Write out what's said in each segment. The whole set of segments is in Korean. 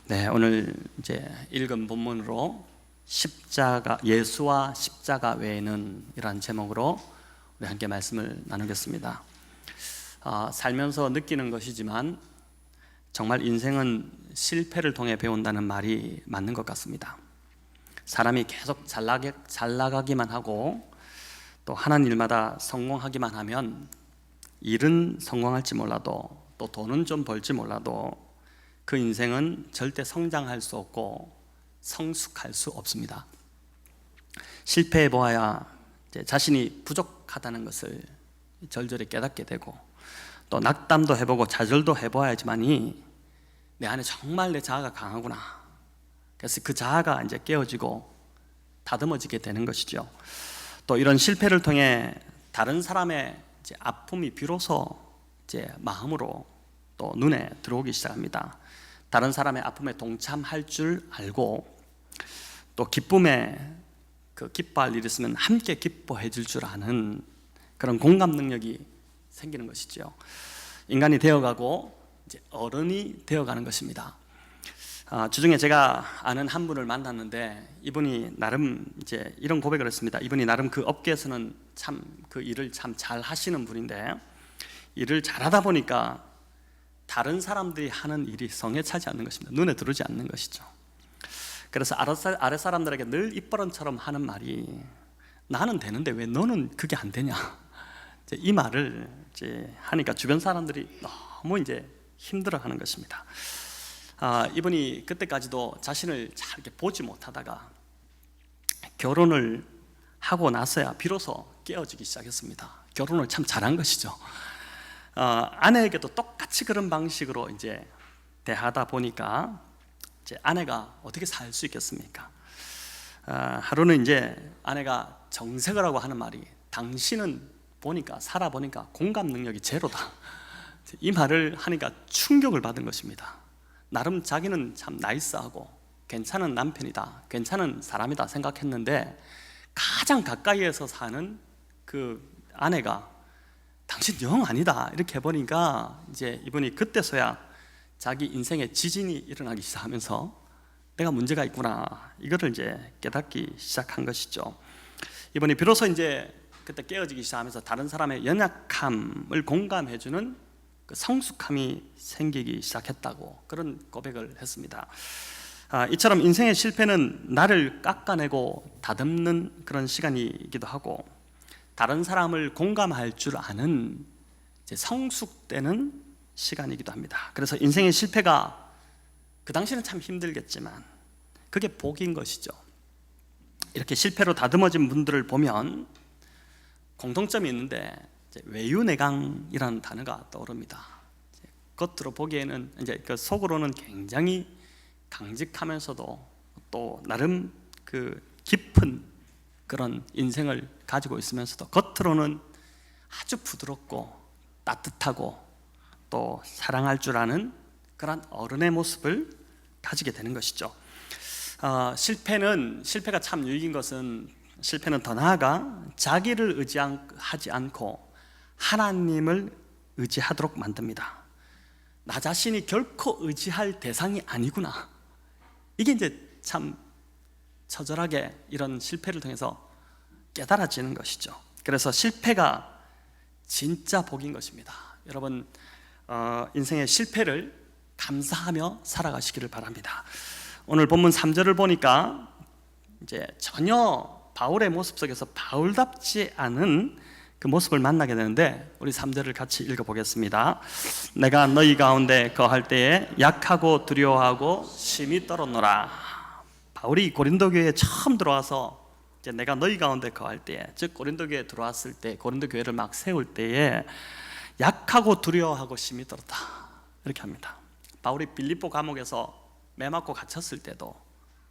네, 오늘 이제 읽은 본문으로 십자가, 예수와 십자가 외에는 이라는 제목으로 우리 함께 말씀을 나누겠습니다. 살면서 느끼는 것이지만 정말 인생은 실패를 통해 배운다는 말이 맞는 것 같습니다. 사람이 계속 잘 나가기만 하고 또 하는 일마다 성공하기만 하면 일은 성공할지 몰라도 또 돈은 좀 벌지 몰라도 그 인생은 절대 성장할 수 없고 성숙할 수 없습니다. 실패해 보아야 자신이 부족하다는 것을 절절히 깨닫게 되고 또 낙담도 해보고 좌절도 해보아야지만이 내 안에 정말 내 자아가 강하구나. 그래서 그 자아가 이제 깨어지고 다듬어지게 되는 것이죠. 또 이런 실패를 통해 다른 사람의 이제 아픔이 비로소 이제 마음으로 또 눈에 들어오기 시작합니다. 다른 사람의 아픔에 동참할 줄 알고 또 기쁨에 기뻐할 일이 있으면 함께 기뻐해 줄 줄 아는 그런 공감 능력이 생기는 것이죠. 인간이 되어가고 이제 어른이 되어가는 것입니다. 주중에 제가 아는 한 분을 만났는데 이분이 나름 이제 이런 고백을 했습니다. 이분이 나름 그 업계에서는 참 그 일을 참 잘 하시는 분인데 일을 잘하다 보니까 다른 사람들이 하는 일이 성에 차지 않는 것입니다. 눈에 들어오지 않는 것이죠. 그래서 아래 사람들에게 늘 입버릇처럼 하는 말이 나는 되는데 왜 너는 그게 안 되냐, 이 말을 이제 하니까 주변 사람들이 너무 이제 힘들어하는 것입니다. 이분이 그때까지도 자신을 잘 이렇게 보지 못하다가 결혼을 하고 나서야 비로소 깨어지기 시작했습니다. 결혼을 참 잘한 것이죠. 아내에게도 똑같이 그런 방식으로 이제 대하다 보니까 이제 아내가 어떻게 살 수 있겠습니까? 하루는 이제 아내가 정색을 하고 하는 말이 당신은 살아보니까 공감 능력이 제로다. 이 말을 하니까 충격을 받은 것입니다. 나름 자기는 참 나이스하고 괜찮은 남편이다, 괜찮은 사람이다 생각했는데 가장 가까이에서 사는 그 아내가 당신 영 아니다 이렇게 해버리니까 이제 이분이 그때서야 자기 인생에 지진이 일어나기 시작하면서 내가 문제가 있구나 이거를 이제 깨닫기 시작한 것이죠. 이분이 비로소 이제 그때 깨어지기 시작하면서 다른 사람의 연약함을 공감해주는 그 성숙함이 생기기 시작했다고 그런 고백을 했습니다. 이처럼 인생의 실패는 나를 깎아내고 다듬는 그런 시간이기도 하고 다른 사람을 공감할 줄 아는 이제 성숙되는 시간이기도 합니다. 그래서 인생의 실패가 그 당시는 참 힘들겠지만 그게 복인 것이죠. 이렇게 실패로 다듬어진 분들을 보면 공통점이 있는데 외유내강이라는 단어가 떠오릅니다. 겉으로 보기에는 이제 그 속으로는 굉장히 강직하면서도 또 나름 그 깊은 그런 인생을 가지고 있으면서도 겉으로는 아주 부드럽고 따뜻하고 또 사랑할 줄 아는 그런 어른의 모습을 가지게 되는 것이죠. 실패가 참 유익인 것은 실패는 더 나아가 자기를 의지하지 않고 하나님을 의지하도록 만듭니다. 나 자신이 결코 의지할 대상이 아니구나. 이게 이제 참 처절하게 이런 실패를 통해서 깨달아지는 것이죠. 그래서 실패가 진짜 복인 것입니다. 여러분 인생의 실패를 감사하며 살아가시기를 바랍니다. 오늘 본문 3절을 보니까 이제 전혀 바울의 모습 속에서 바울답지 않은 그 모습을 만나게 되는데 우리 3절을 같이 읽어보겠습니다. 내가 너희 가운데 거할 때에 약하고 두려워하고 심히 떨었노라. 바울이 고린도 교회에 처음 들어와서 이제 내가 너희 가운데 거할 때에, 즉 고린도 교회에 들어왔을 때 고린도 교회를 막 세울 때에 약하고 두려워하고 심히 떨었다 이렇게 합니다. 바울이 빌립보 감옥에서 매 맞고 갇혔을 때도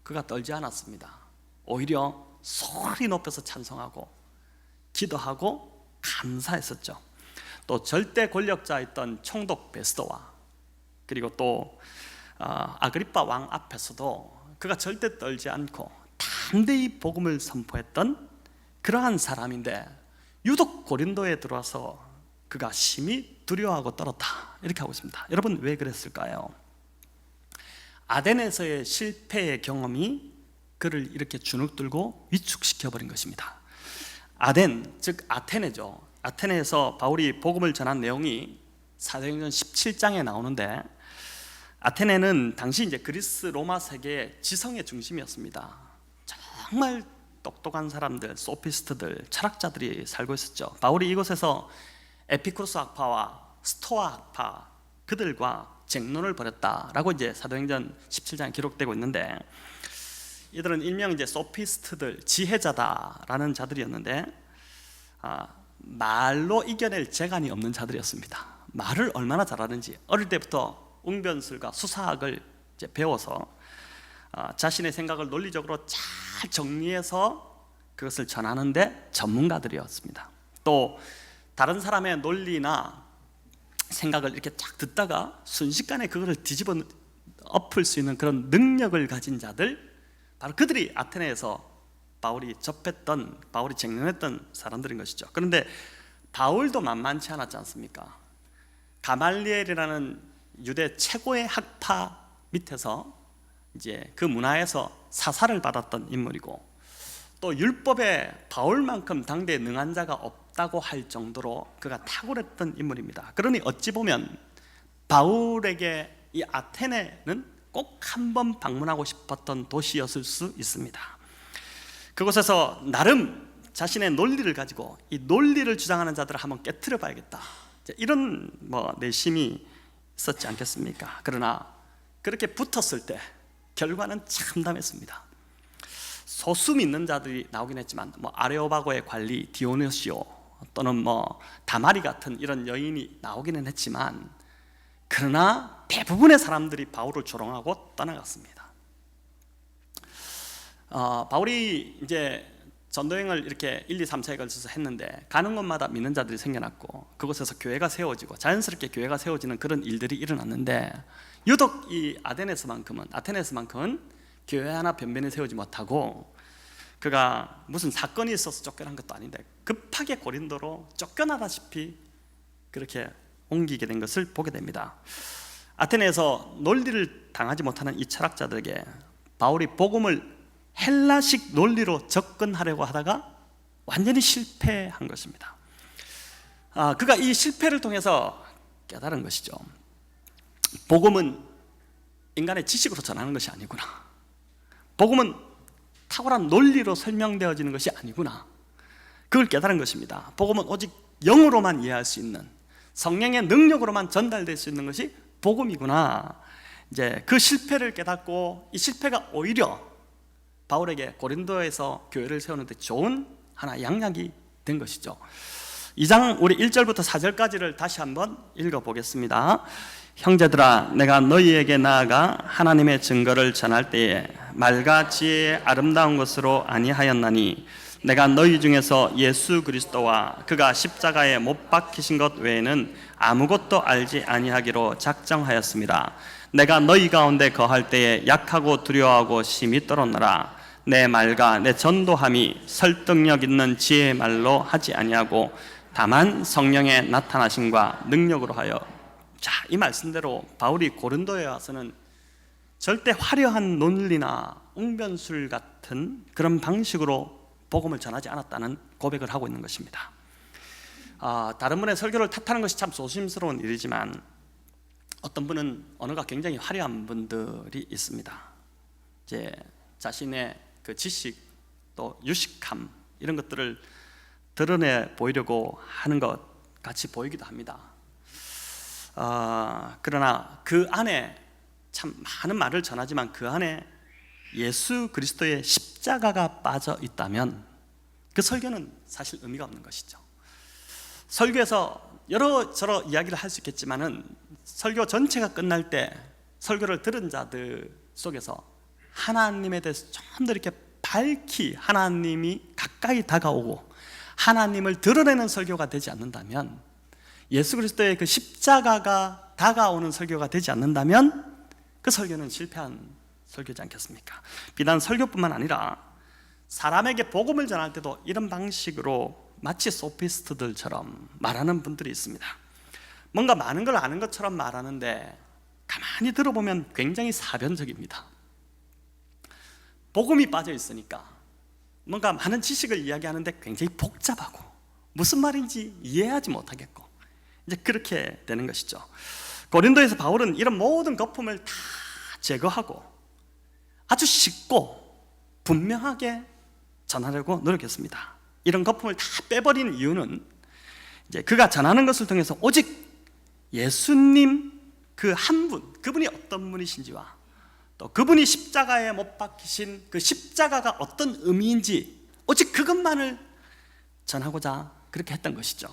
그가 떨지 않았습니다. 오히려 소리 높여서 찬송하고 기도하고 감사했었죠. 또 절대 권력자였던 총독 베스도와 그리고 또 아그리빠 왕 앞에서도 그가 절대 떨지 않고 담대히 복음을 선포했던 그러한 사람인데 유독 고린도에 들어와서 그가 심히 두려워하고 떨었다 이렇게 하고 있습니다. 여러분 왜 그랬을까요? 아덴에서의 실패의 경험이 그를 이렇게 주눅들고 위축시켜버린 것입니다. 아덴, 즉 아테네죠. 아테네에서 바울이 복음을 전한 내용이 사도행전 17장에 나오는데, 아테네는 당시 이제 그리스 로마 세계의 지성의 중심이었습니다. 정말 똑똑한 사람들, 소피스트들, 철학자들이 살고 있었죠. 바울이 이곳에서 에피쿠로스 학파와 스토아 학파, 그들과 쟁론을 벌였다라고 이제 사도행전 17장에 기록되고 있는데, 이들은 일명 이제 소피스트들, 지혜자다라는 자들이었는데, 말로 이겨낼 재간이 없는 자들이었습니다. 말을 얼마나 잘하는지 어릴 때부터 웅변술과 수사학을 이제 배워서 자신의 생각을 논리적으로 잘 정리해서 그것을 전하는데 전문가들이었습니다. 또 다른 사람의 논리나 생각을 이렇게 쫙 듣다가 순식간에 그것을 뒤집어 엎을 수 있는 그런 능력을 가진 자들, 바로 그들이 아테네에서 바울이 접했던, 바울이 쟁론했던 사람들인 것이죠. 그런데 바울도 만만치 않았지 않습니까? 가말리엘이라는 유대 최고의 학파 밑에서 이제 그 문화에서 사사를 받았던 인물이고, 또 율법에 바울만큼 당대에 능한 자가 없다고 할 정도로 그가 탁월했던 인물입니다. 그러니 어찌 보면 바울에게 이 아테네는 꼭 한번 방문하고 싶었던 도시였을 수 있습니다. 그곳에서 나름 자신의 논리를 가지고 이 논리를 주장하는 자들을 한번 깨트려 봐야겠다, 이런 내심이 있었지 않겠습니까? 그러나 그렇게 붙었을 때 결과는 참담했습니다. 소수 믿는 자들이 나오긴 했지만 아레오바고의 관리 디오니시오 또는 다마리 같은 이런 여인이 나오기는 했지만, 그러나 대부분의 사람들이 바울을 조롱하고 떠나갔습니다. 바울이 이제 전도행을 이렇게 1, 2, 3차에 걸쳐서 했는데 가는 곳마다 믿는 자들이 생겨났고 그곳에서 교회가 세워지고 자연스럽게 교회가 세워지는 그런 일들이 일어났는데, 유독 이 아테네에서만큼은 교회 하나 변변히 세우지 못하고, 그가 무슨 사건이 있어서 쫓겨난 것도 아닌데 급하게 고린도로 쫓겨나다시피 그렇게 옮기게 된 것을 보게 됩니다. 아테네에서 논리를 당하지 못하는 이 철학자들에게 바울이 복음을 헬라식 논리로 접근하려고 하다가 완전히 실패한 것입니다. 그가 이 실패를 통해서 깨달은 것이죠. 복음은 인간의 지식으로 전하는 것이 아니구나. 복음은 탁월한 논리로 설명되어지는 것이 아니구나. 그걸 깨달은 것입니다. 복음은 오직 영으로만 이해할 수 있는, 성령의 능력으로만 전달될 수 있는 것이 복음이구나. 이제 그 실패를 깨닫고, 이 실패가 오히려 바울에게 고린도에서 교회를 세우는 데 좋은 하나의 양약이 된 것이죠. 2장 우리 1절부터 4절까지를 다시 한번 읽어보겠습니다. 형제들아, 내가 너희에게 나아가 하나님의 증거를 전할 때에 말과 지혜의 아름다운 것으로 아니하였나니, 내가 너희 중에서 예수 그리스도와 그가 십자가에 못 박히신 것 외에는 아무것도 알지 아니하기로 작정하였습니다. 내가 너희 가운데 거할 때에 약하고 두려워하고 심히 떨었노라. 내 말과 내 전도함이 설득력 있는 지혜의 말로 하지 아니하고 다만 성령의 나타나심과 능력으로 하여. 이 말씀대로 바울이 고린도에 와서는 절대 화려한 논리나 웅변술 같은 그런 방식으로 복음을 전하지 않았다는 고백을 하고 있는 것입니다. 다른 분의 설교를 탓하는 것이 참 조심스러운 일이지만, 어떤 분은 언어가 굉장히 화려한 분들이 있습니다. 이제 자신의 그 지식 또 유식함 이런 것들을 드러내 보이려고 하는 것 같이 보이기도 합니다. 그러나 그 안에 참 많은 말을 전하지만 그 안에 예수 그리스도의 십자가가 빠져 있다면 그 설교는 사실 의미가 없는 것이죠. 설교에서 여러저러 이야기를 할 수 있겠지만은 설교 전체가 끝날 때 설교를 들은 자들 속에서 하나님에 대해서 좀 더 이렇게 밝히 하나님이 가까이 다가오고 하나님을 드러내는 설교가 되지 않는다면, 예수 그리스도의 그 십자가가 다가오는 설교가 되지 않는다면 그 설교는 실패한 설교지 않겠습니까? 비단 설교뿐만 아니라 사람에게 복음을 전할 때도 이런 방식으로 마치 소피스트들처럼 말하는 분들이 있습니다. 뭔가 많은 걸 아는 것처럼 말하는데 가만히 들어보면 굉장히 사변적입니다. 복음이 빠져 있으니까 뭔가 많은 지식을 이야기하는데 굉장히 복잡하고 무슨 말인지 이해하지 못하겠고 이제 그렇게 되는 것이죠. 고린도에서 바울은 이런 모든 거품을 다 제거하고 아주 쉽고 분명하게 전하려고 노력했습니다. 이런 거품을 다 빼버린 이유는 이제 그가 전하는 것을 통해서 오직 예수님 그 한 분, 그분이 어떤 분이신지와 또 그분이 십자가에 못 박히신 그 십자가가 어떤 의미인지 오직 그것만을 전하고자 그렇게 했던 것이죠.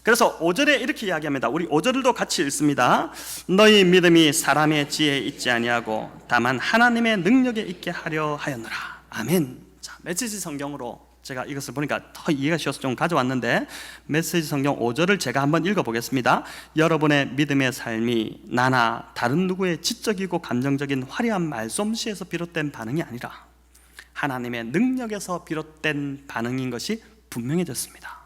그래서 5절에 이렇게 이야기합니다. 우리 5절도 같이 읽습니다. 너희 믿음이 사람의 지혜에 있지 아니하고 다만 하나님의 능력에 있게 하려 하였노라. 아멘. 자, 메시지 성경으로 제가 이것을 보니까 더 이해가 쉬워서 좀 가져왔는데 메시지 성경 5절을 제가 한번 읽어보겠습니다. 여러분의 믿음의 삶이 나나 다른 누구의 지적이고 감정적인 화려한 말솜씨에서 비롯된 반응이 아니라 하나님의 능력에서 비롯된 반응인 것이 분명해졌습니다.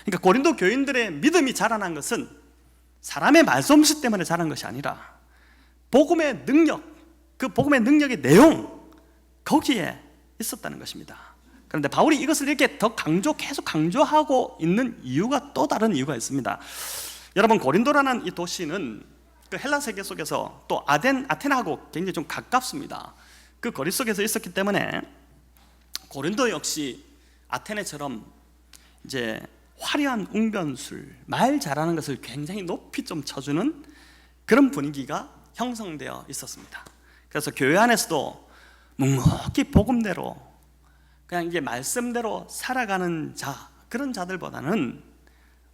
그러니까 고린도 교인들의 믿음이 자라난 것은 사람의 말솜씨 때문에 자란 것이 아니라 복음의 능력, 그 복음의 능력의 내용 거기에 있었다는 것입니다. 그런데 바울이 이것을 이렇게 더 계속 강조하고 있는 이유가 또 다른 이유가 있습니다. 여러분, 고린도라는 이 도시는 그 헬라 세계 속에서 또 아테나하고 굉장히 좀 가깝습니다. 그 거리 속에서 있었기 때문에 고린도 역시 아테네처럼 이제 화려한 웅변술, 말 잘하는 것을 굉장히 높이 좀 쳐주는 그런 분위기가 형성되어 있었습니다. 그래서 교회 안에서도 묵묵히 복음대로 그냥 이제 말씀대로 살아가는 자, 그런 자들보다는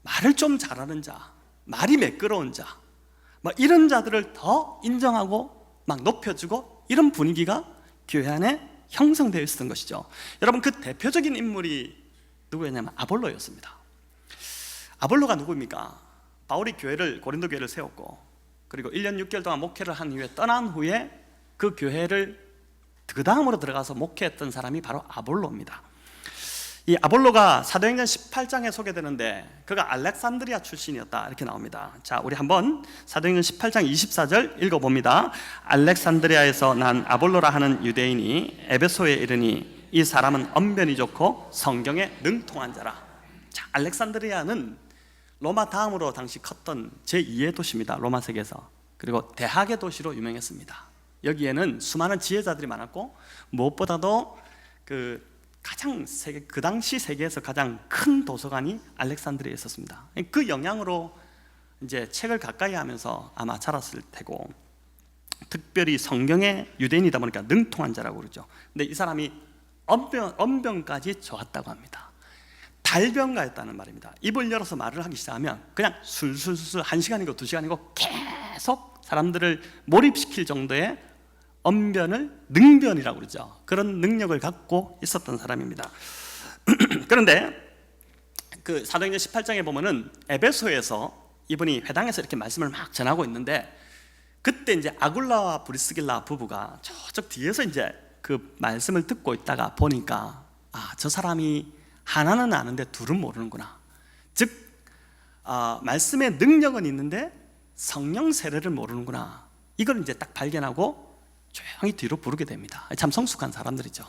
말을 좀 잘하는 자, 말이 매끄러운 자, 뭐 이런 자들을 더 인정하고 막 높여주고 이런 분위기가 교회 안에 형성되어 있었던 것이죠. 여러분, 그 대표적인 인물이 누구였냐면 아볼로였습니다. 아볼로가 누구입니까? 바울이 고린도 교회를 세웠고 그리고 1년 6개월 동안 목회를 한 이후에 떠난 후에 그 교회를 그 다음으로 들어가서 목회했던 사람이 바로 아볼로입니다. 이 아볼로가 사도행전 18장에 소개되는데 그가 알렉산드리아 출신이었다 이렇게 나옵니다. 자, 우리 한번 사도행전 18장 24절 읽어봅니다. 알렉산드리아에서 난 아볼로라 하는 유대인이 에베소에 이르니 이 사람은 언변이 좋고 성경에 능통한 자라. 자, 알렉산드리아는 로마 다음으로 당시 컸던 제2의 도시입니다. 로마 세계에서. 그리고 대학의 도시로 유명했습니다. 여기에는 수많은 지혜자들이 많았고 무엇보다도 그 당시 세계에서 가장 큰 도서관이 알렉산드리아에 있었습니다. 그 영향으로 이제 책을 가까이 하면서 아마 자랐을 테고, 특별히 성경의 유대인이다 보니까 능통한 자라고 그러죠. 근데 이 사람이 언변까지 좋았다고 합니다. 달변가였다는 말입니다. 입을 열어서 말을 하기 시작하면 그냥 술술술 1시간이고 2시간이고 계속 사람들을 몰입시킬 정도의 언변을 능변이라고 그러죠. 그런 능력을 갖고 있었던 사람입니다. 그런데 그 사도행전 18장에 보면은 에베소에서 이분이 회당에서 이렇게 말씀을 막 전하고 있는데 그때 이제 아굴라와 브리스길라 부부가 저쪽 뒤에서 이제 그 말씀을 듣고 있다가 보니까 저 사람이 하나는 아는데 둘은 모르는구나. 즉 말씀의 능력은 있는데 성령 세례를 모르는구나. 이걸 이제 딱 발견하고 조용히 뒤로 부르게 됩니다. 참 성숙한 사람들이죠.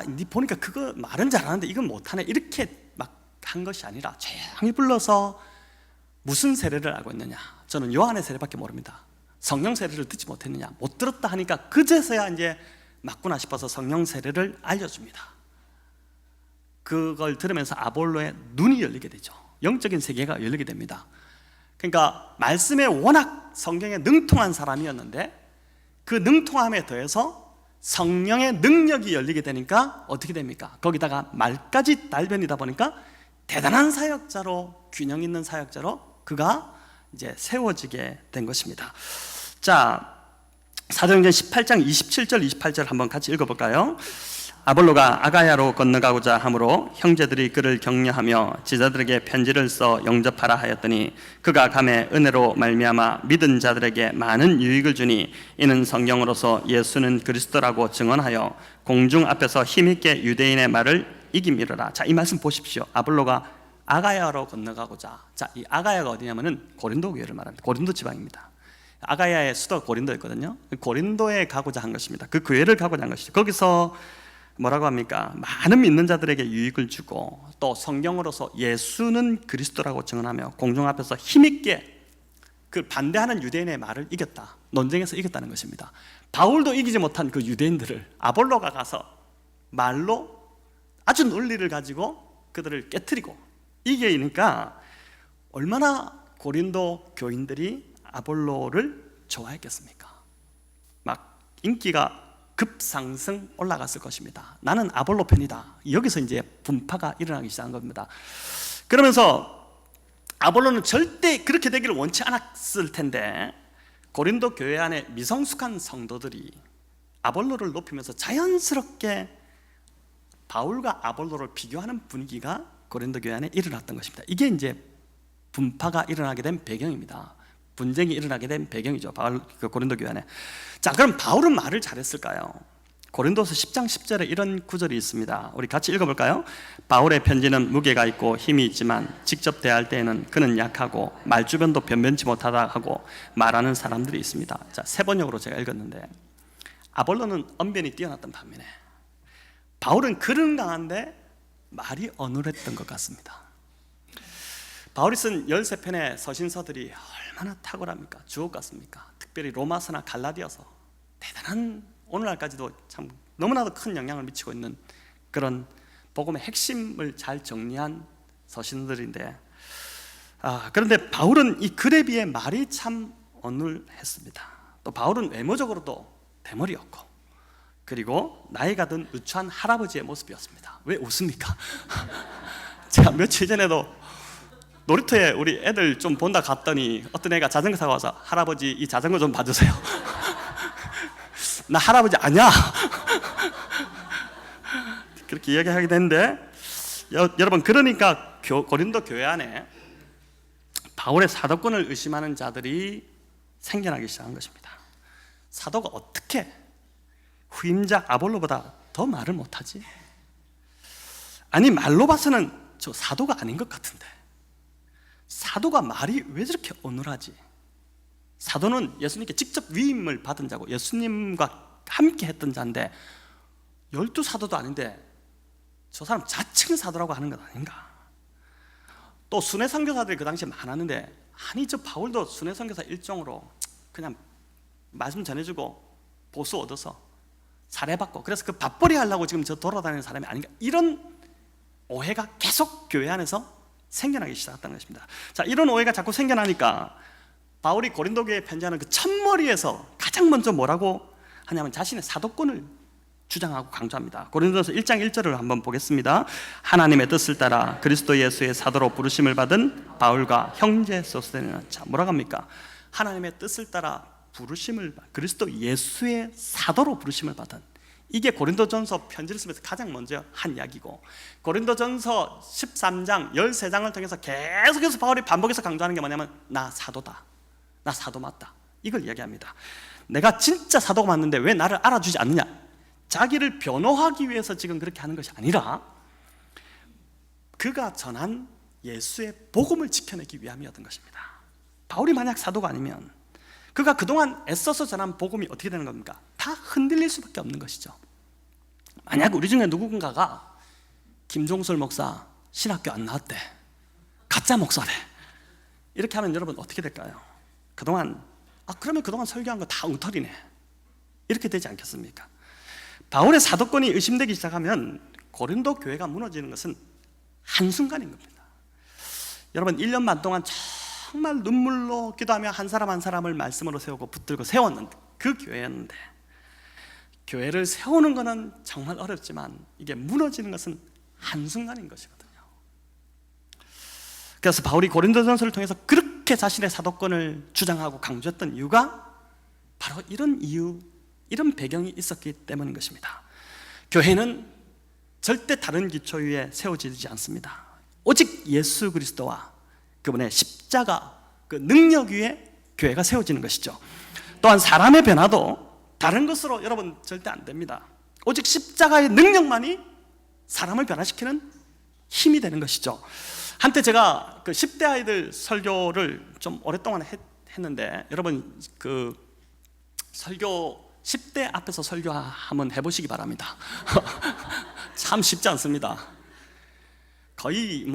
니 보니까 그거 말은 잘하는데 이건 못하네, 이렇게 막 한 것이 아니라 조용히 불러서 무슨 세례를 알고 있느냐, 저는 요한의 세례밖에 모릅니다. 성령 세례를 듣지 못했느냐, 못 들었다 하니까 그제서야 이제 맞구나 싶어서 성령 세례를 알려줍니다. 그걸 들으면서 아볼로의 눈이 열리게 되죠. 영적인 세계가 열리게 됩니다. 그러니까 말씀에 워낙 성경에 능통한 사람이었는데 그 능통함에 더해서 성령의 능력이 열리게 되니까 어떻게 됩니까? 거기다가 말까지 달변이다 보니까 대단한 사역자로, 균형 있는 사역자로 그가 이제 세워지게 된 것입니다. 자, 사도행전 18장 27절 28절 한번 같이 읽어볼까요? 아볼로가 아가야로 건너가고자 하므로 형제들이 그를 격려하며 지자들에게 편지를 써 영접하라 하였더니 그가 감에 은혜로 말미암아 믿은 자들에게 많은 유익을 주니 이는 성경으로서 예수는 그리스도라고 증언하여 공중 앞에서 힘있게 유대인의 말을 이김이로라. 자, 이 말씀 보십시오. 아볼로가 아가야로 건너가고자. 자, 이 아가야가 어디냐면은 고린도 교회를 말합니다. 고린도 지방입니다. 아가야의 수도가 고린도였거든요. 고린도에 가고자 한 것입니다. 그 교회를 가고자 한 것이죠. 거기서 뭐라고 합니까? 많은 믿는 자들에게 유익을 주고 또 성경으로서 예수는 그리스도라고 증언하며 공중 앞에서 힘있게 그 반대하는 유대인의 말을 이겼다. 논쟁에서 이겼다는 것입니다. 바울도 이기지 못한 그 유대인들을 아볼로가 가서 말로 아주 논리를 가지고 그들을 깨트리고 이기니까 얼마나 고린도 교인들이 아볼로를 좋아했겠습니까? 막 인기가 급상승 올라갔을 것입니다. 나는 아볼로 편이다. 여기서 이제 분파가 일어나기 시작한 겁니다. 그러면서 아볼로는 절대 그렇게 되기를 원치 않았을 텐데 고린도 교회 안에 미성숙한 성도들이 아볼로를 높이면서 자연스럽게 바울과 아볼로를 비교하는 분위기가 고린도 교회 안에 일어났던 것입니다. 이게 이제 분파가 일어나게 된 배경입니다. 분쟁이 일어나게 된 배경이죠. 고린도 교회 안에. 자, 그럼 바울은 말을 잘했을까요? 고린도서 10장 10절에 이런 구절이 있습니다. 우리 같이 읽어볼까요? 바울의 편지는 무게가 있고 힘이 있지만 직접 대할 때에는 그는 약하고 말주변도 변변치 못하다 하고 말하는 사람들이 있습니다. 자, 세 번역으로 제가 읽었는데 아볼로는 언변이 뛰어났던 반면에 바울은 글은 강한데 말이 어눌했던 것 같습니다. 바울이 쓴 13편의 서신서들이 얼마나 탁월합니까? 주옥 같습니까? 특별히 로마서나 갈라디아서 대단한, 오늘날까지도 참 너무나도 큰 영향을 미치고 있는 그런 복음의 핵심을 잘 정리한 서신들인데, 그런데 바울은 이 글에 비해 말이 참 어눌했습니다. 또 바울은 외모적으로도 대머리였고, 그리고 나이가 든 누추한 할아버지의 모습이었습니다. 왜 웃습니까? 제가 며칠 전에도 놀이터에 우리 애들 좀 본다 갔더니 어떤 애가 자전거 타고 와서 할아버지 이 자전거 좀 봐주세요. 나 할아버지 아니야. 그렇게 이야기하게 되는데, 여러분, 그러니까 고린도 교회 안에 바울의 사도권을 의심하는 자들이 생겨나기 시작한 것입니다. 사도가 어떻게 후임자 아볼로보다 더 말을 못하지? 아니, 말로 봐서는 저 사도가 아닌 것 같은데 사도가 말이 왜 저렇게 어눌하지? 사도는 예수님께 직접 위임을 받은 자고 예수님과 함께 했던 자인데 12사도도 아닌데 저 사람 자칭 사도라고 하는 것 아닌가? 또 순회 선교사들이 그 당시에 많았는데, 아니 저 바울도 순회 선교사 일종으로 그냥 말씀 전해주고 보수 얻어서 살해받고 그래서 그 밥벌이 하려고 지금 저 돌아다니는 사람이 아닌가? 이런 오해가 계속 교회 안에서 생겨나기 시작했던 것입니다. 자, 이런 오해가 자꾸 생겨나니까 바울이 고린도 교회에 편지하는 그 첫머리에서 가장 먼저 뭐라고 하냐면 자신의 사도권을 주장하고 강조합니다. 고린도서 1장 1절을 한번 보겠습니다. 하나님의 뜻을 따라 그리스도 예수의 사도로 부르심을 받은 바울과 형제 소스데네나. 자, 뭐라고 합니까? 하나님의 뜻을 따라 부르심을, 그리스도 예수의 사도로 부르심을 받은, 이게 고린도전서 편지를 쓰면서 가장 먼저 한 이야기고, 고린도전서 13장 13장을 통해서 계속해서 바울이 반복해서 강조하는 게 뭐냐면 나 사도다, 나 사도 맞다, 이걸 이야기합니다. 내가 진짜 사도가 맞는데 왜 나를 알아주지 않느냐? 자기를 변호하기 위해서 지금 그렇게 하는 것이 아니라 그가 전한 예수의 복음을 지켜내기 위함이었던 것입니다. 바울이 만약 사도가 아니면 그가 그동안 애써서 전한 복음이 어떻게 되는 겁니까? 다 흔들릴 수밖에 없는 것이죠. 만약 우리 중에 누군가가 김종설 목사 신학교 안 나왔대, 가짜 목사래, 이렇게 하면 여러분 어떻게 될까요? 그동안 그러면 그동안 설교한 거 다 엉터리네, 이렇게 되지 않겠습니까? 바울의 사도권이 의심되기 시작하면 고린도 교회가 무너지는 것은 한순간인 겁니다. 여러분, 1년 반 동안 정말 눈물로 기도하며 한 사람 한 사람을 말씀으로 세우고 붙들고 세웠는데, 그 교회였는데, 교회를 세우는 것은 정말 어렵지만 이게 무너지는 것은 한순간인 것이거든요. 그래서 바울이 고린도전서를 통해서 그렇게 자신의 사도권을 주장하고 강조했던 이유가 바로 이런 이유, 이런 배경이 있었기 때문인 것입니다. 교회는 절대 다른 기초 위에 세워지지 않습니다. 오직 예수 그리스도와 그분의 십자가, 그 능력 위에 교회가 세워지는 것이죠. 또한 사람의 변화도 다른 것으로 여러분 절대 안 됩니다. 오직 십자가의 능력만이 사람을 변화시키는 힘이 되는 것이죠. 한때 제가 그 10대 아이들 설교를 좀 오랫동안 했는데 여러분 그 설교 10대 앞에서 설교 한번 해보시기 바랍니다. 참 쉽지 않습니다. 거의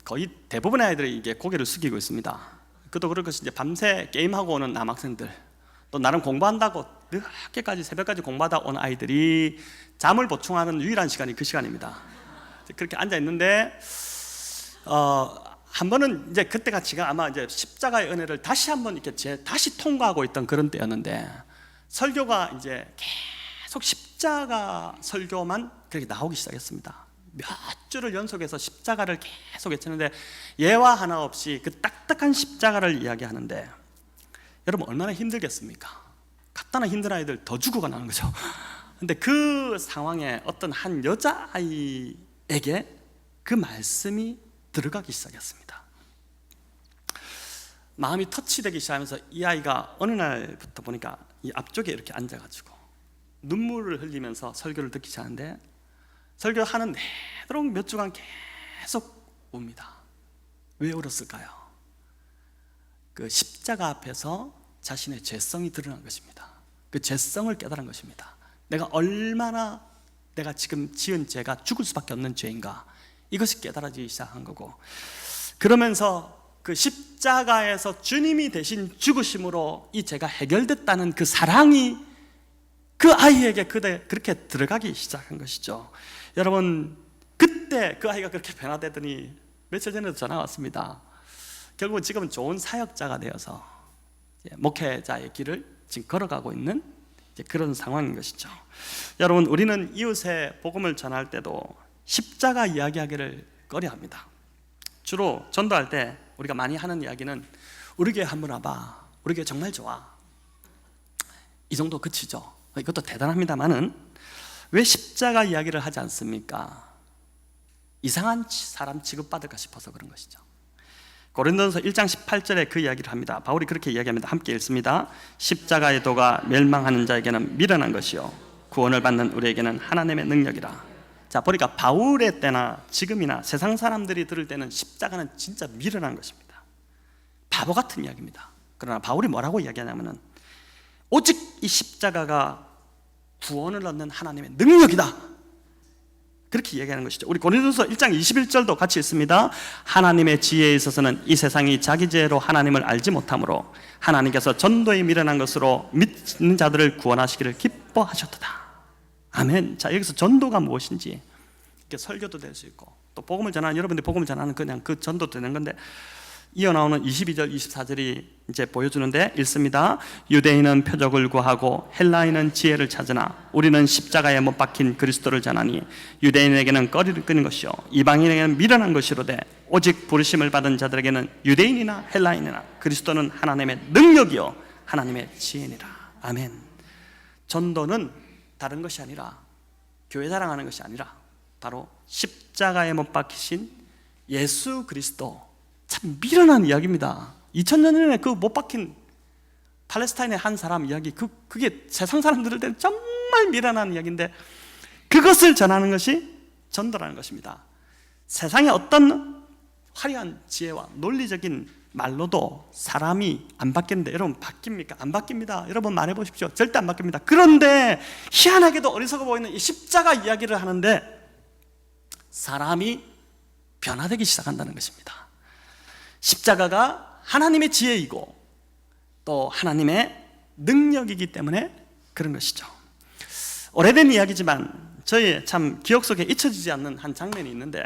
거의 대부분의 아이들이 이게 고개를 숙이고 있습니다. 그것도 그렇고 이제 밤새 게임하고 오는 남학생들, 또 나름 공부한다고 늦게까지 새벽까지 공부하다 온 아이들이 잠을 보충하는 유일한 시간이 그 시간입니다. 그렇게 앉아 있는데 한 번은 이제 그때가 지금 아마 이제 십자가의 은혜를 다시 한번 이렇게 다시 통과하고 있던 그런 때였는데 설교가 이제 계속 십자가 설교만 그렇게 나오기 시작했습니다. 몇 주를 연속해서 십자가를 계속 외치는데 예화 하나 없이 그 딱딱한 십자가를 이야기하는데 여러분 얼마나 힘들겠습니까? 갖다나 힘든 아이들 더 죽어가 나는 거죠. 근데 그 상황에 어떤 한 여자아이에게 그 말씀이 들어가기 시작했습니다. 마음이 터치되기 시작하면서 이 아이가 어느 날부터 보니까 이 앞쪽에 이렇게 앉아가지고 눈물을 흘리면서 설교를 듣기 시작하는데 설교하는 내도록 몇 주간 계속 웁니다. 왜 울었을까요? 그 십자가 앞에서 자신의 죄성이 드러난 것입니다. 그 죄성을 깨달은 것입니다. 내가 얼마나 내가 지금 지은 죄가 죽을 수밖에 없는 죄인가, 이것이 깨달아지기 시작한 거고, 그러면서 그 십자가에서 주님이 대신 죽으심으로 이 죄가 해결됐다는 그 사랑이 그 아이에게 그렇게 들어가기 시작한 것이죠. 여러분 그때 그 아이가 그렇게 변화되더니 며칠 전에도 전화 왔습니다. 결국 지금은 좋은 사역자가 되어서 목회자의 길을 지금 걸어가고 있는 그런 상황인 것이죠. 여러분 우리는 이웃에 복음을 전할 때도 십자가 이야기하기를 꺼려합니다. 주로 전도할 때 우리가 많이 하는 이야기는 우리 교회 한번 와봐, 우리 교회 정말 좋아, 이 정도 그치죠. 이것도 대단합니다만은 왜 십자가 이야기를 하지 않습니까? 이상한 사람 취급받을까 싶어서 그런 것이죠. 고린도전서 1장 18절에 그 이야기를 합니다. 바울이 그렇게 이야기합니다. 함께 읽습니다. 십자가의 도가 멸망하는 자에게는 미련한 것이요 구원을 받는 우리에게는 하나님의 능력이라. 자, 보니까 바울의 때나 지금이나 세상 사람들이 들을 때는 십자가는 진짜 미련한 것입니다. 바보 같은 이야기입니다. 그러나 바울이 뭐라고 이야기하냐면은 오직 이 십자가가 구원을 얻는 하나님의 능력이다, 그렇게 얘기하는 것이죠. 우리 고린도서 1장 21절도 같이 있습니다. 하나님의 지혜에 있어서는 이 세상이 자기 지혜로 하나님을 알지 못하므로 하나님께서 전도에 미련한 것으로 믿는 자들을 구원하시기를 기뻐하셨도다. 아멘. 자, 여기서 전도가 무엇인지, 이렇게 설교도 될 수 있고 또 복음을 전하는, 여러분들이 복음을 전하는 그냥 그 전도 되는 건데, 이어나오는 22절 24절이 이제 보여주는데 읽습니다. 유대인은 표적을 구하고 헬라인은 지혜를 찾으나 우리는 십자가에 못 박힌 그리스도를 전하니 유대인에게는 꺼리를 끄는 것이요 이방인에게는 미련한 것이로되 오직 부르심을 받은 자들에게는 유대인이나 헬라인이나 그리스도는 하나님의 능력이요 하나님의 지혜니라. 아멘. 전도는 다른 것이 아니라, 교회 자랑하는 것이 아니라 바로 십자가에 못 박히신 예수 그리스도, 참 미련한 이야기입니다. 2000년 전에 그 못 박힌 팔레스타인의 한 사람 이야기, 그게 세상 사람들 때는 정말 미련한 이야기인데 그것을 전하는 것이 전도라는 것입니다. 세상에 어떤 화려한 지혜와 논리적인 말로도 사람이 안 바뀌는데, 여러분 바뀝니까? 안 바뀝니다. 여러분 말해보십시오. 절대 안 바뀝니다. 그런데 희한하게도 어리석어 보이는 이 십자가 이야기를 하는데 사람이 변화되기 시작한다는 것입니다. 십자가가 하나님의 지혜이고 또 하나님의 능력이기 때문에 그런 것이죠. 오래된 이야기지만 저희 참 기억 속에 잊혀지지 않는 한 장면이 있는데,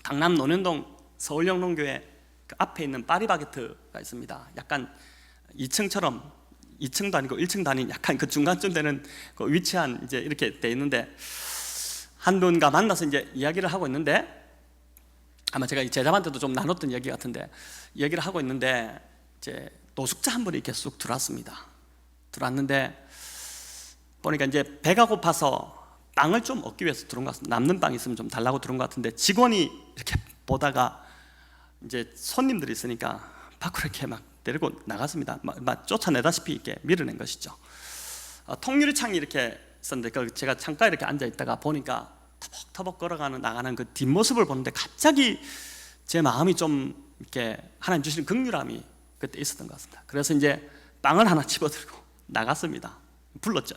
강남 논현동 서울영롱교회 그 앞에 있는 파리바게트가 있습니다. 약간 2층처럼 2층도 아니고 1층도 아닌 약간 그 중간쯤 되는 그 위치한 이제 이렇게 돼 있는데, 한 분과 만나서 이제 이야기를 하고 있는데, 아마 제가 제자한테도 좀 나눴던 이야기 같은데, 이야기를 하고 있는데 이제 노숙자 한 분이 이렇게 쑥 들어왔습니다. 들어왔는데 보니까 이제 배가 고파서 빵을 좀 얻기 위해서 들어온 것 같습니다. 남는 빵 있으면 좀 달라고 들어온 것 같은데, 직원이 이렇게 보다가 이제 손님들이 있으니까 밖으로 이렇게 막 데리고 나갔습니다. 막 쫓아내다시피 이렇게 밀어낸 것이죠. 통유리창이 이렇게 있었는데 제가 창가에 이렇게 앉아 있다가 보니까 터벅터벅 걸어가는 나가는 그 뒷모습을 보는데 갑자기 제 마음이 좀 이렇게 하나님 주시는 긍휼함이 그때 있었던 것 같습니다. 그래서 이제 빵을 하나 집어들고 나갔습니다. 불렀죠.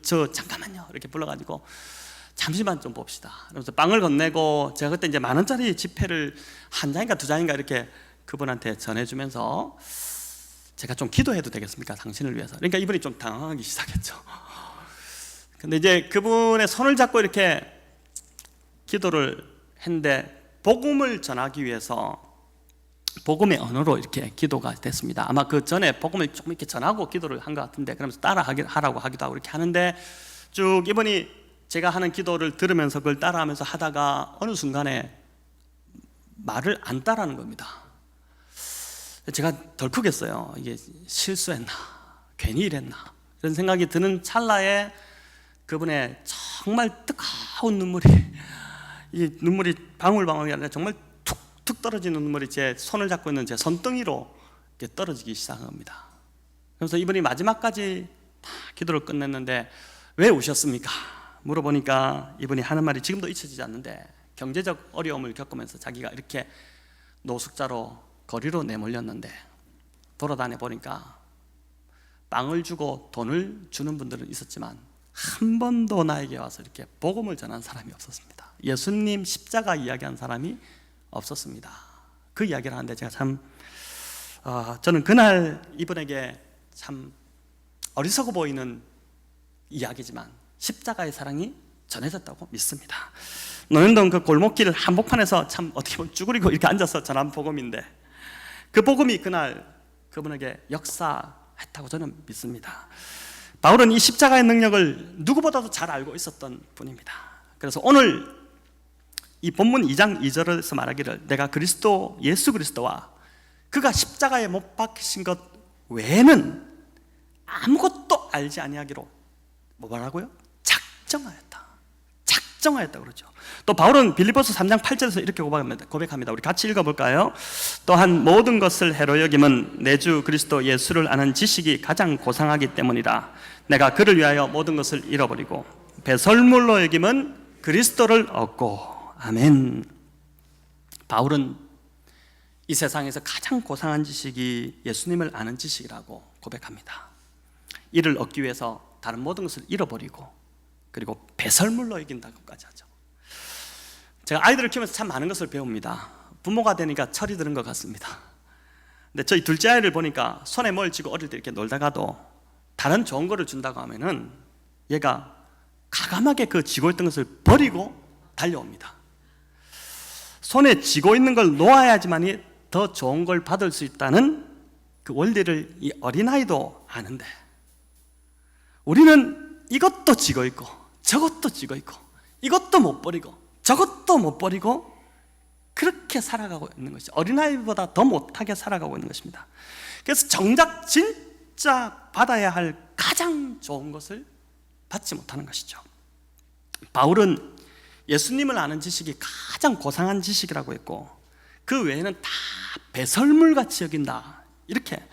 저 잠깐만요 이렇게 불러가지고 잠시만 좀 봅시다. 그래서 빵을 건네고 제가 그때 이제 10,000원짜리 지폐를 한 장인가 두 장인가 이렇게 그분한테 전해주면서 제가 좀 기도해도 되겠습니까? 당신을 위해서. 그러니까 이분이 좀 당황하기 시작했죠. 근데 이제 그분의 손을 잡고 이렇게 기도를 했는데 복음을 전하기 위해서 복음의 언어로 이렇게 기도가 됐습니다. 아마 그 전에 복음을 조금 이렇게 전하고 기도를 한 것 같은데, 그러면서 따라 하라고 하기도 하고 이렇게 하는데 쭉 이분이 제가 하는 기도를 들으면서 그걸 따라하면서 하다가 어느 순간에 말을 안 따라하는 겁니다. 제가 덜컥했어요. 이게 실수했나? 괜히 이랬나? 이런 생각이 드는 찰나에 그분의 정말 뜨거운 눈물이, 이 눈물이 방울방울이 아니라 정말 툭툭 떨어지는 눈물이 제 손을 잡고 있는 제 손등이로 이렇게 떨어지기 시작한 겁니다. 그래서 이분이 마지막까지 다 기도를 끝냈는데 왜 우셨습니까? 물어보니까 이분이 하는 말이 지금도 잊혀지지 않는데, 경제적 어려움을 겪으면서 자기가 이렇게 노숙자로 거리로 내몰렸는데 돌아다녀 보니까 빵을 주고 돈을 주는 분들은 있었지만 한 번도 나에게 와서 이렇게 복음을 전한 사람이 없었습니다. 예수님 십자가 이야기한 사람이 없었습니다. 그 이야기를 하는데 제가 참 저는 그날 이분에게 참 어리석어 보이는 이야기지만 십자가의 사랑이 전해졌다고 믿습니다. 노년동 그 골목길 한복판에서 참 어떻게 보면 쭈그리고 이렇게 앉아서 전한 복음인데, 그 복음이 그날 그분에게 역사했다고 저는 믿습니다. 바울은 이 십자가의 능력을 누구보다도 잘 알고 있었던 분입니다. 그래서 오늘 이 본문 2장 2절에서 말하기를 내가 그리스도 예수 그리스도와 그가 십자가에 못 박히신 것 외에는 아무것도 알지 아니하기로 뭐라고요? 작정하였다 그러죠. 또 바울은 빌립보서 3장 8절에서 이렇게 고백합니다. 우리 같이 읽어볼까요? 또한 모든 것을 해로 여김은 내 주 그리스도 예수를 아는 지식이 가장 고상하기 때문이라. 내가 그를 위하여 모든 것을 잃어버리고 배설물로 여김은 그리스도를 얻고. 아멘. 바울은 이 세상에서 가장 고상한 지식이 예수님을 아는 지식이라고 고백합니다. 이를 얻기 위해서 다른 모든 것을 잃어버리고 그리고 배설물로 이긴다고까지 하죠. 제가 아이들을 키우면서 참 많은 것을 배웁니다. 부모가 되니까 철이 드는 것 같습니다. 근데 저희 둘째 아이를 보니까 손에 뭘 쥐고 어릴 때 이렇게 놀다가도 다른 좋은 거를 준다고 하면은 얘가 가감하게 그 쥐고 있던 것을 버리고 달려옵니다. 손에 쥐고 있는 걸 놓아야지만이 더 좋은 걸 받을 수 있다는 그 원리를 이 어린아이도 아는데, 우리는 이것도 쥐고 있고 저것도 쥐고 있고 이것도 못 버리고 저것도 못 버리고 그렇게 살아가고 있는 것이 어린아이보다 더 못하게 살아가고 있는 것입니다. 그래서 정작 진짜 받아야 할 가장 좋은 것을 받지 못하는 것이죠. 바울은 예수님을 아는 지식이 가장 고상한 지식이라고 했고 그 외에는 다 배설물같이 여긴다 이렇게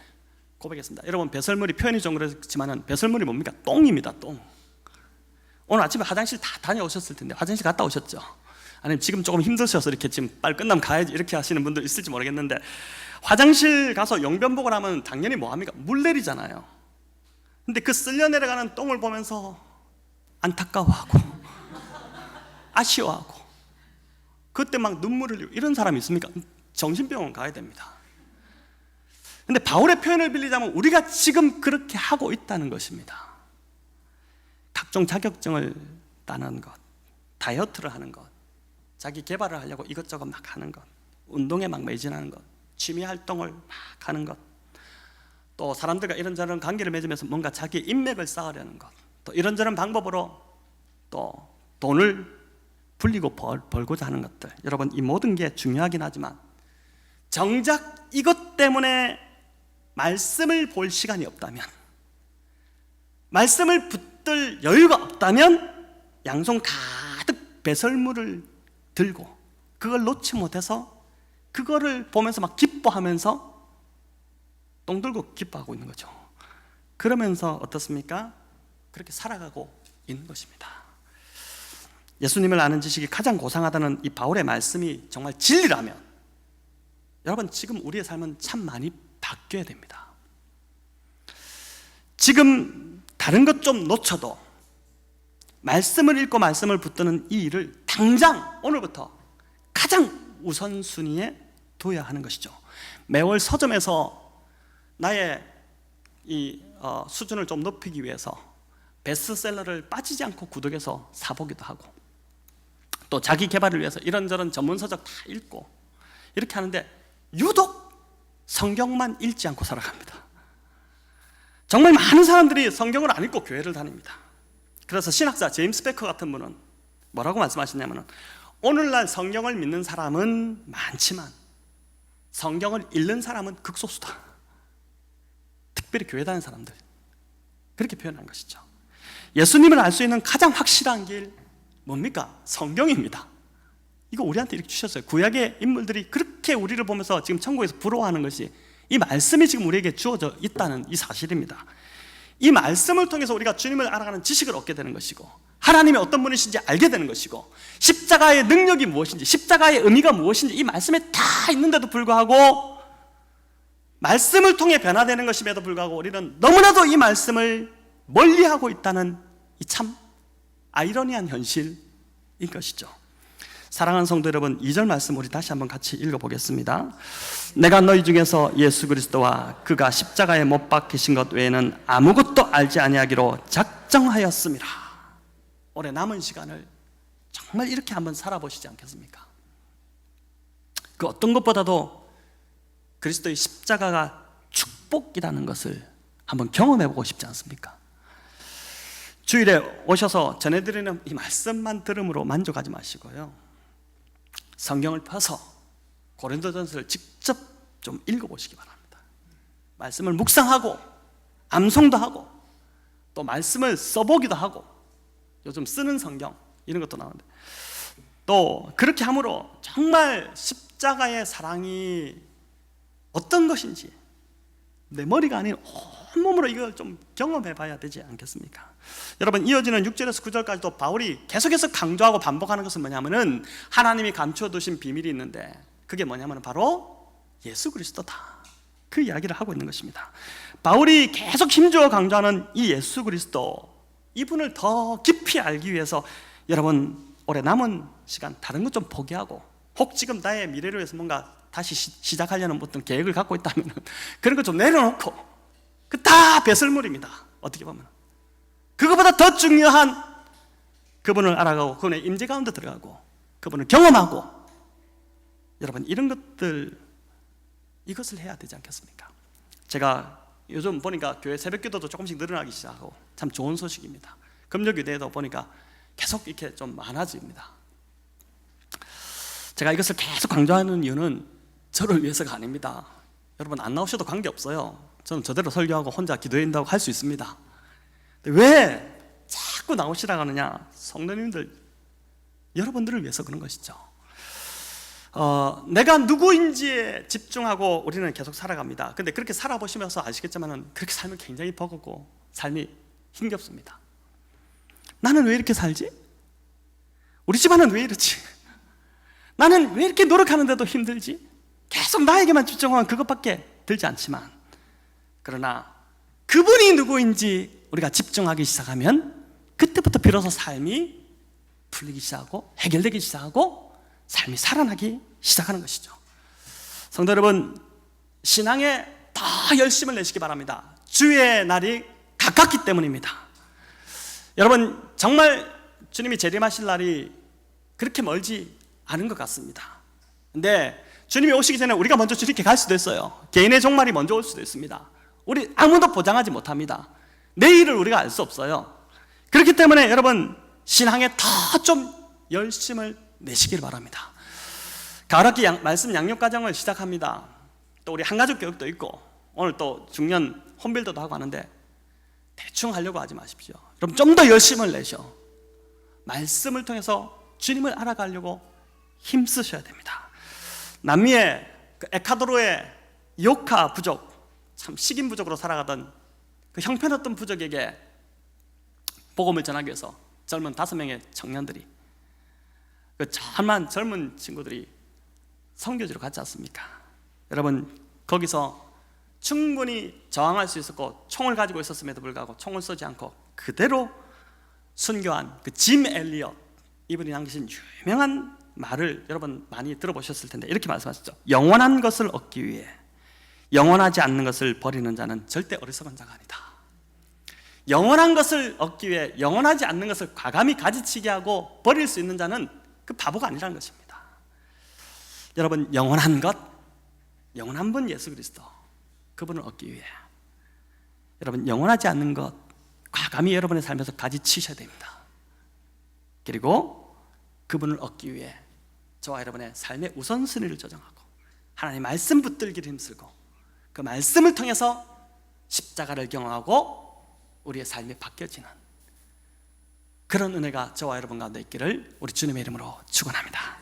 고백했습니다. 여러분, 배설물이 표현이 좀 그렇지만 배설물이 뭡니까? 똥입니다. 똥. 오늘 아침에 화장실 다 다녀오셨을 텐데 화장실 갔다 오셨죠? 아니면 지금 조금 힘드셔서 이렇게 지금 빨리 끝나면 가야지 이렇게 하시는 분들 있을지 모르겠는데, 화장실 가서 용변복을 하면 당연히 뭐 합니까? 물 내리잖아요. 근데 그 쓸려 내려가는 똥을 보면서 안타까워하고 아쉬워하고 그때 막 눈물을 흘리고 이런 사람이 있습니까? 정신병원 가야 됩니다. 근데 바울의 표현을 빌리자면 우리가 지금 그렇게 하고 있다는 것입니다. 각종 자격증을 따는 것, 다이어트를 하는 것, 자기 개발을 하려고 이것저것 막 하는 것, 운동에 막 매진하는 것, 취미 활동을 막 하는 것, 또 사람들과 이런저런 관계를 맺으면서 뭔가 자기 인맥을 쌓으려는 것, 또 이런저런 방법으로 또 돈을 불리고 벌고자 하는 것들, 여러분 이 모든 게 중요하긴 하지만 정작 이것 때문에 말씀을 볼 시간이 없다면, 말씀을 붙들 여유가 없다면 양손 가득 배설물을 들고 그걸 놓지 못해서 그거를 보면서 막 기뻐하면서 똥 들고 기뻐하고 있는 거죠. 그러면서 어떻습니까? 그렇게 살아가고 있는 것입니다. 예수님을 아는 지식이 가장 고상하다는 이 바울의 말씀이 정말 진리라면, 여러분 지금 우리의 삶은 참 많이 바뀌어야 됩니다. 지금 다른 것 좀 놓쳐도 말씀을 읽고 말씀을 붙드는 이 일을 당장 오늘부터 가장 우선순위에 둬야 하는 것이죠. 매월 서점에서 나의 이 수준을 좀 높이기 위해서 베스트셀러를 빠지지 않고 구독해서 사보기도 하고, 또 자기 개발을 위해서 이런저런 전문서적 다 읽고 이렇게 하는데 유독 성경만 읽지 않고 살아갑니다. 정말 많은 사람들이 성경을 안 읽고 교회를 다닙니다. 그래서 신학자 제임스 베커 같은 분은 뭐라고 말씀하시냐면, 오늘날 성경을 믿는 사람은 많지만 성경을 읽는 사람은 극소수다. 특별히 교회 다니는 사람들, 그렇게 표현한 것이죠. 예수님을 알 수 있는 가장 확실한 길 뭡니까? 성경입니다. 이거 우리한테 이렇게 주셨어요. 구약의 인물들이 그렇게 우리를 보면서 지금 천국에서 부러워하는 것이 이 말씀이 지금 우리에게 주어져 있다는 이 사실입니다. 이 말씀을 통해서 우리가 주님을 알아가는 지식을 얻게 되는 것이고, 하나님이 어떤 분이신지 알게 되는 것이고, 십자가의 능력이 무엇인지, 십자가의 의미가 무엇인지 이 말씀에 다 있는데도 불구하고, 말씀을 통해 변화되는 것임에도 불구하고 우리는 너무나도 이 말씀을 멀리하고 있다는 이 참 아이러니한 현실인 것이죠. 사랑하는 성도 여러분, 2절 말씀 우리 다시 한번 같이 읽어보겠습니다. 내가 너희 중에서 예수 그리스도와 그가 십자가에 못 박히신 것 외에는 아무것도 알지 아니하기로 작정하였습니다. 올해 남은 시간을 정말 이렇게 한번 살아보시지 않겠습니까? 그 어떤 것보다도 그리스도의 십자가가 축복이라는 것을 한번 경험해보고 싶지 않습니까? 주일에 오셔서 전해드리는 이 말씀만 들음으로 만족하지 마시고요, 성경을 펴서 고린도전서를 직접 좀 읽어보시기 바랍니다. 말씀을 묵상하고 암송도 하고 또 말씀을 써보기도 하고, 요즘 쓰는 성경 이런 것도 나오는데, 또 그렇게 함으로 정말 십자가의 사랑이 어떤 것인지 내 머리가 아닌 온몸으로 이걸 좀 경험해 봐야 되지 않겠습니까? 여러분, 이어지는 6절에서 9절까지도 바울이 계속해서 강조하고 반복하는 것은 뭐냐면은, 하나님이 감추어 두신 비밀이 있는데 그게 뭐냐면 바로 예수 그리스도다, 그 이야기를 하고 있는 것입니다. 바울이 계속 힘주어 강조하는 이 예수 그리스도, 이분을 더 깊이 알기 위해서 여러분, 올해 남은 시간 다른 것 좀 포기하고, 혹 지금 나의 미래를 위해서 뭔가 다시 시작하려는 어떤 계획을 갖고 있다면 그런 거 좀 내려놓고, 그 다 배설물입니다. 어떻게 보면 그거보다 더 중요한 그분을 알아가고 그분의 임재 가운데 들어가고 그분을 경험하고, 여러분 이런 것들, 이것을 해야 되지 않겠습니까? 제가 요즘 보니까 교회 새벽기도도 조금씩 늘어나기 시작하고 참 좋은 소식입니다. 금요기도에도 보니까 계속 이렇게 좀 많아집니다. 제가 이것을 계속 강조하는 이유는 저를 위해서가 아닙니다. 여러분 안 나오셔도 관계없어요. 저는 저대로 설교하고 혼자 기도한다고 할 수 있습니다. 왜 자꾸 나오시라고 하느냐? 성도님들, 여러분들을 위해서 그런 것이죠. 내가 누구인지에 집중하고 우리는 계속 살아갑니다. 근데 그렇게 살아보시면서 아시겠지만 그렇게 살면 굉장히 버겁고 삶이 힘겹습니다. 나는 왜 이렇게 살지? 우리 집안은 왜 이렇지? 나는 왜 이렇게 노력하는데도 힘들지? 계속 나에게만 집중하면 그것밖에 들지 않지만, 그러나 그분이 누구인지 우리가 집중하기 시작하면 그때부터 비로소 삶이 풀리기 시작하고 해결되기 시작하고 삶이 살아나기 시작하는 것이죠. 성도 여러분, 신앙에 더 열심을 내시기 바랍니다. 주의 날이 가깝기 때문입니다. 여러분, 정말 주님이 재림하실 날이 그렇게 멀지 않은 것 같습니다. 근데 주님이 오시기 전에 우리가 먼저 주님께 갈 수도 있어요. 개인의 종말이 먼저 올 수도 있습니다. 우리 아무도 보장하지 못합니다. 내일을 우리가 알 수 없어요. 그렇기 때문에 여러분, 신앙에 더 좀 열심을 내시길 바랍니다. 가을학기 말씀 양육과정을 시작합니다. 또 우리 한가족 교육도 있고 오늘 또 중년 홈빌더도 하고 하는데 대충 하려고 하지 마십시오. 그럼 좀 더 열심을 내셔 말씀을 통해서 주님을 알아가려고 힘쓰셔야 됩니다. 남미의 에콰도르의 요카 부족, 참 식인 부족으로 살아가던 그 형편없던 부족에게 복음을 전하기 위해서 젊은 5명의 청년들이, 그 참한 젊은 친구들이 선교지로 갔지 않습니까? 여러분, 거기서 충분히 저항할 수 있었고 총을 가지고 있었음에도 불구하고 총을 쏘지 않고 그대로 순교한 그 짐 엘리엇, 이분이 남기신 유명한 말을 여러분 많이 들어보셨을 텐데 이렇게 말씀하셨죠. 영원한 것을 얻기 위해 영원하지 않는 것을 버리는 자는 절대 어리석은 자가 아니다. 영원한 것을 얻기 위해 영원하지 않는 것을 과감히 가지치게 하고 버릴 수 있는 자는 그 바보가 아니라는 것입니다. 여러분, 영원한 것, 영원한 분 예수 그리스도, 그분을 얻기 위해 여러분 영원하지 않는 것 과감히 여러분의 삶에서 가지치셔야 됩니다. 그리고 그분을 얻기 위해 저와 여러분의 삶의 우선순위를 조정하고 하나님의 말씀 붙들기를 힘쓰고 그 말씀을 통해서 십자가를 경험하고 우리의 삶이 바뀌어지는 그런 은혜가 저와 여러분 가운데 있기를 우리 주님의 이름으로 축원합니다.